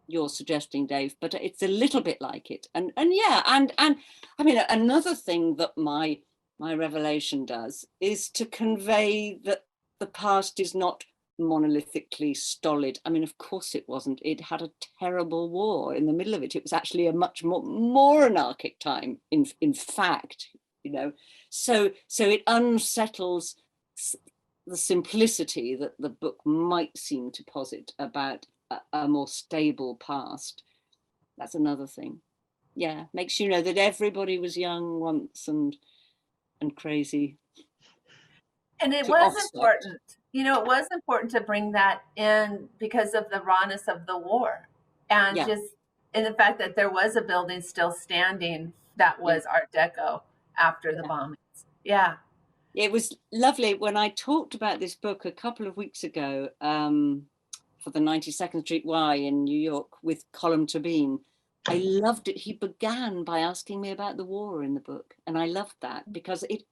you're suggesting, Dave, but it's a little bit like it. And yeah, and I mean, another thing that my revelation does is to convey that the past is not monolithically stolid. I mean, of course it wasn't. It had a terrible war in the middle of it. It was actually a much more anarchic time, in fact, you know. So it unsettles the simplicity that the book might seem to posit about a more stable past. That's another thing. Yeah, makes you know that everybody was young once and crazy. And it was important, you know, it was important to bring that in because of the rawness of the war, and just in the fact that there was a building still standing that was Art Deco after the bombings. Yeah. It was lovely when I talked about this book a couple of weeks ago for the 92nd Street Y in New York with Colm Tóibín. I loved it. He began by asking me about the war in the book, and I loved that because it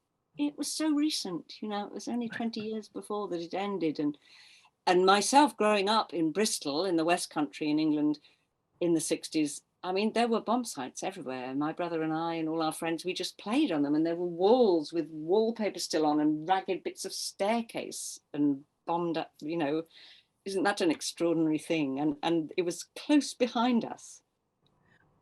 was so recent, you know. It was only 20 years before that it ended, and myself growing up in Bristol in the West Country in England in the 60s, I mean, there were bomb sites everywhere. My brother and I and all our friends, we just played on them, and there were walls with wallpaper still on and ragged bits of staircase and bombed up, you know. Isn't that an extraordinary thing? And it was close behind us.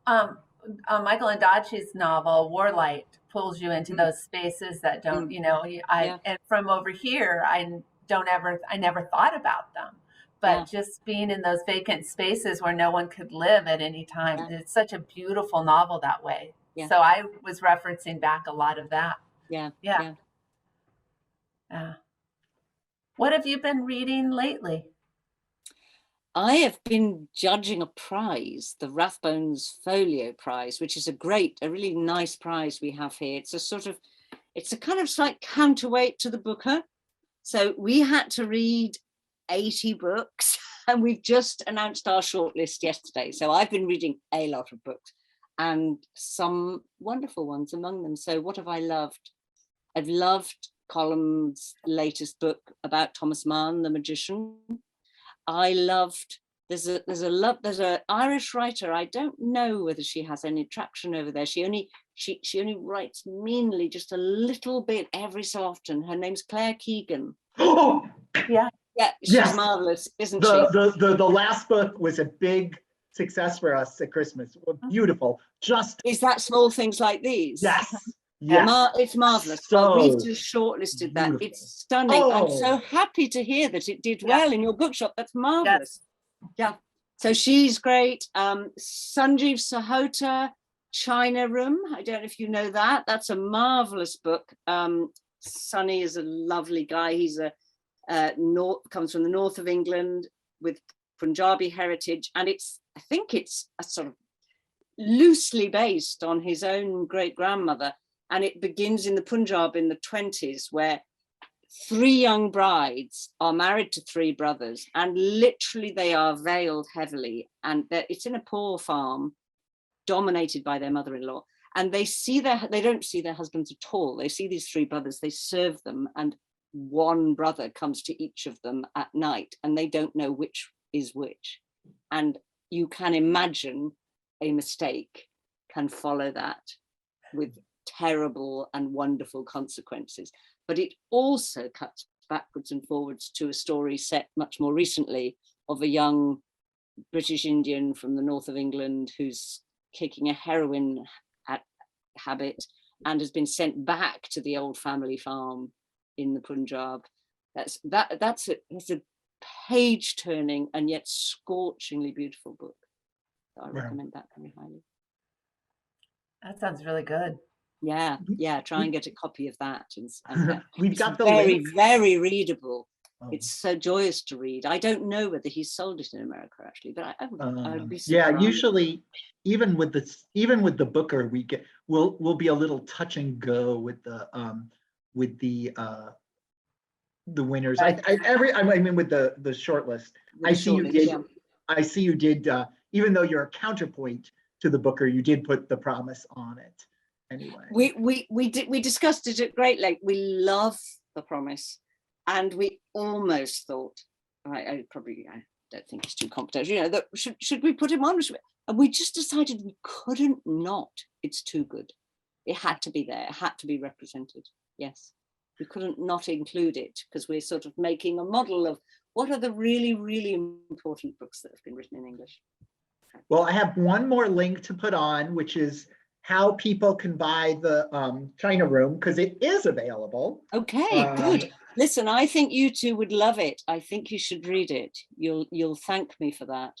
Michael Ondaatje's novel Warlight pulls you into those spaces that don't, you know, and from over here, I never thought about them, but just being in those vacant spaces where no one could live at any time. It's such a beautiful novel that way. So I was referencing back a lot of that. Yeah. What have you been reading lately? I have been judging a prize, the Rathbones Folio Prize, which is a really nice prize we have here. It's a kind of slight counterweight to the Booker. So we had to read 80 books and we've just announced our shortlist yesterday. So I've been reading a lot of books and some wonderful ones among them. So what have I loved? I've loved Colm's latest book about Thomas Mann, the magician. I loved, there's an Irish writer. I don't know whether she has any traction over there. She only writes meanly just a little bit every so often. Her name's Claire Keegan. Oh, yeah. Yeah, she's marvelous, isn't she? The last book was a big success for us at Christmas. Beautiful. Is that Small Things Like These? Yes. It's marvelous. So we've just shortlisted that. It's stunning. I'm so happy to hear that it did well in your bookshop. That's marvelous. Yeah. So she's great. Sanjeev Sahota, China Room. I don't know if you know that. That's a marvelous book. Sonny is a lovely guy. He's comes from the north of England with Punjabi heritage, and I think it's a sort of loosely based on his own great-grandmother. And it begins in the Punjab in the 20s, where 3 young brides are married to 3 brothers, and literally they are veiled heavily. And it's in a poor farm dominated by their mother-in-law. And they don't see their husbands at all. They see these 3 brothers, they serve them, and one brother comes to each of them at night, and they don't know which is which. And you can imagine a mistake can follow that with terrible and wonderful consequences. But it also cuts backwards and forwards to a story set much more recently of a young British Indian from the north of England who's kicking a heroin habit and has been sent back to the old family farm in the Punjab. That's a page-turning and yet scorchingly beautiful book. So I recommend that very highly. That sounds really good. Yeah, try and get a copy of that. We've got the very, link. very readable. It's so joyous to read. I don't know whether he's sold it in America actually, but I would be surprised. Yeah, usually even with the Booker, we'll be a little touch and go with the winners. I mean with the short list. I see you did even though you're a counterpoint to the Booker, you did put The Promise on it. Anyway, we discussed it at great length. We love The Promise, and we almost thought, I don't think he's too competent. You know, that should we put him on? And we just decided we couldn't not. It's too good. It had to be there. It had to be represented. Yes, we couldn't not include it because we're sort of making a model of what are the really, really important books that have been written in English. Well, I have one more link to put on, which is how people can buy the China Room, because it is available. Okay, good. Listen, I think you two would love it. I think you should read it. You'll thank me for that.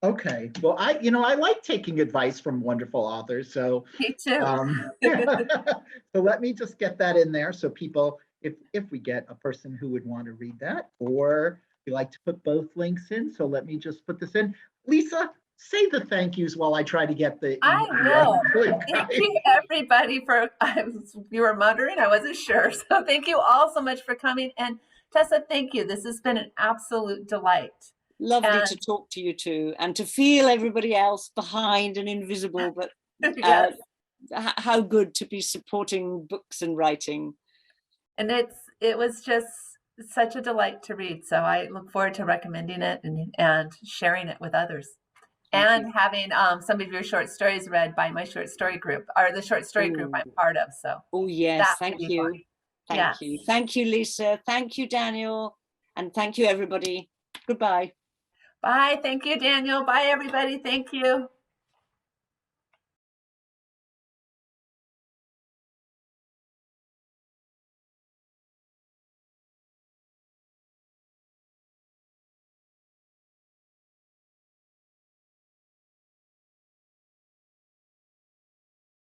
Okay. Well, I like taking advice from wonderful authors. So Me too. so let me just get that in there. So people, if we get a person who would want to read that, or we like to put both links in. So let me just put this in. Lisa, say the thank yous while I try to get the. I will. Thank you, everybody, for you were muttering. I wasn't sure. So thank you all so much for coming. And Tessa, thank you. This has been an absolute delight. Lovely to talk to you too, and to feel everybody else behind and invisible, but Yes. How good to be supporting books and writing. And it was just such a delight to read. So I look forward to recommending it and sharing it with others. And having some of your short stories read by my short story group, or the short story group I'm part of. So yes, thank you. Thank you. Thank you, Lisa. Thank you, Daniel. And thank you, everybody. Goodbye. Bye. Thank you, Daniel. Bye, everybody. Thank you.